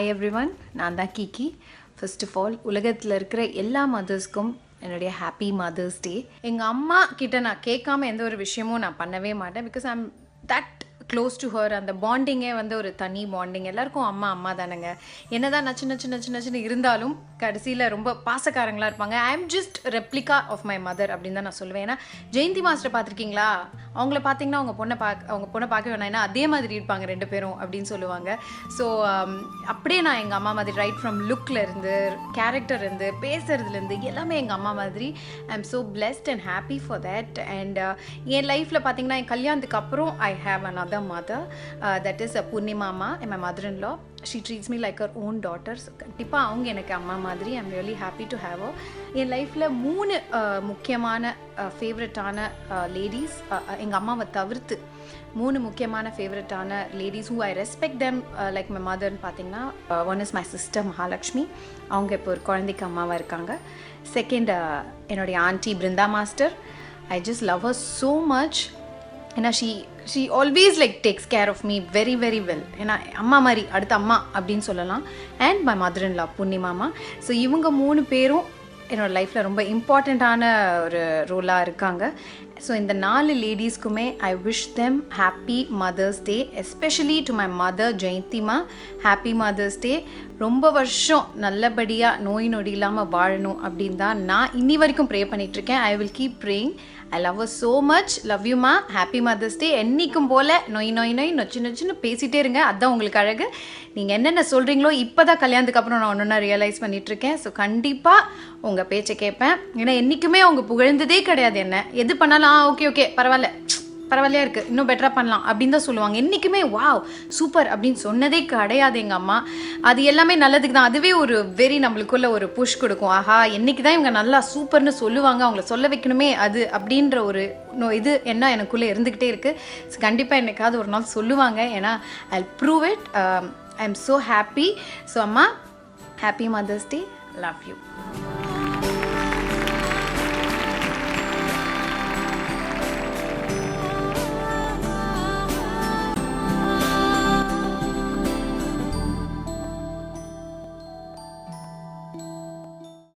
Hi everyone, நான் தான் கிக்கி. First of all உலகத்தில் இருக்கிற எல்லா மதர்ஸ்க்கும் என்னுடைய ஹாப்பி மதர்ஸ் டே. எங்கள் அம்மா கிட்ட நான் கேட்காம எந்த ஒரு விஷயமும் நான் பண்ணவே மாட்டேன். Because I'm that close to her. அந்த பாண்டிங்கே வந்து ஒரு தனி பாண்டிங். எல்லாருக்கும் அம்மா அம்மா தானேங்க. என்னதான் நச்சு இருந்தாலும் கடைசியில் ரொம்ப பாசக்காரங்களாக இருப்பாங்க. I am just replica of my mother அப்படின்னு தான் நான் சொல்லுவேன். ஏன்னா ஜெயந்தி மாஸ்டர் பார்த்துருக்கீங்களா? அவங்கள பார்த்தீங்கன்னா அவங்க பொண்ணை பார்க்க வேணாம், ஏன்னா அதே மாதிரி இருப்பாங்க ரெண்டு பேரும் அப்படின்னு சொல்லுவாங்க. ஸோ அப்படியே நான் எங்கள் அம்மா மாதிரி ரைட் ஃப்ரம் லுக்லேருந்து, கேரக்டர்லேருந்து, பேசுறதுலேருந்து எல்லாமே எங்கள் அம்மா மாதிரி. I am so blessed and happy for that. And என் லைஃப்பில் பார்த்தீங்கன்னா என் கல்யாணத்துக்கு அப்புறம் I have another mother, that is Purnima amma, my mother-in-law. She treats me like her own daughter. கண்டிப்பாக அவங்க எனக்கு அம்மா மாதிரி. I am really happy to have her. என் லைஃப்பில் 3 முக்கியமான ஃபேவரட்டான லேடிஸ், எங்கள் அம்மாவை தவிர்த்து 3 முக்கியமான ஃபேவரட்டான ladies who I respect them like my மதர்னு பார்த்தீங்கன்னா, one is my sister Mahalakshmi. அவங்க இப்போ ஒரு குழந்தைக்கு அம்மாவாக இருக்காங்க. செகண்ட் என்னுடைய aunty Brindha master. I just love her so much. ஏன்னா she always like takes care of me very very well. ஏன்னா அம்மா மாதிரி, அடுத்த அம்மா அப்படின்னு சொல்லலாம். அண்ட் மை மதர்-இன்-லா புர்ணிமாமா. ஸோ இவங்க 3 பேரும் என்னோடய லைஃப்பில் ரொம்ப இம்பார்ட்டண்ட்டான ஒரு ரோலாக இருக்காங்க. ஸோ இந்த 4 லேடிஸ்க்குமே I wish them happy mother's day. Especially to my mother ஜெயந்திமா, ஹாப்பி மதர்ஸ் டே. ரொம்ப வருஷம் நல்லபடியாக நோய் நொடி இல்லாமல் வாழணும் அப்படின்னு தான் நான் இன்னி வரைக்கும் ப்ரே பண்ணிகிட்ருக்கேன். I will keep praying. I love her so much. Love you மா. ஹாப்பி மதர்ஸ் டே. என்றைக்கும் போல் நொச்சுன்னு பேசிகிட்டே இருங்க. அதுதான் உங்களுக்கு அழகு. நீங்கள் என்னென்ன சொல்கிறீங்களோ இப்போ தான் கல்யாணத்துக்கு அப்புறம் நான் ஒன்று ரியலைஸ் பண்ணிகிட்ருக்கேன். ஸோ கண்டிப்பாக உங்கள் பேச்சை கேட்பேன். ஏன்னா என்றைக்குமே அவங்க புகழ்ந்ததே கிடையாது. என்ன எது பண்ணாலும் ஓகே பரவாயில்லையா இருக்குது, இன்னும் பெட்டராக பண்ணலாம் அப்படின்னு தான் சொல்லுவாங்க. என்றைக்குமே வாவ் சூப்பர் அப்படின்னு சொன்னதே கிடையாது எங்கள் அம்மா. அது எல்லாமே நல்லதுக்கு தான். அதுவே ஒரு வெரி நம்மளுக்குள்ள ஒரு புஷ் கொடுக்கும். ஆஹா, என்றைக்கு தான் இவங்க நல்லா சூப்பர்னு சொல்லுவாங்க, அவங்கள சொல்ல வைக்கணுமே அது அப்படின்ற ஒரு இது என்ன எனக்குள்ளே இருந்துக்கிட்டே இருக்குது. கண்டிப்பாக என்னைக்காவது ஒரு நாள் சொல்லுவாங்க. ஏன்னா I prove it. I am so happy. So அம்மா, happy mother's day. Love you.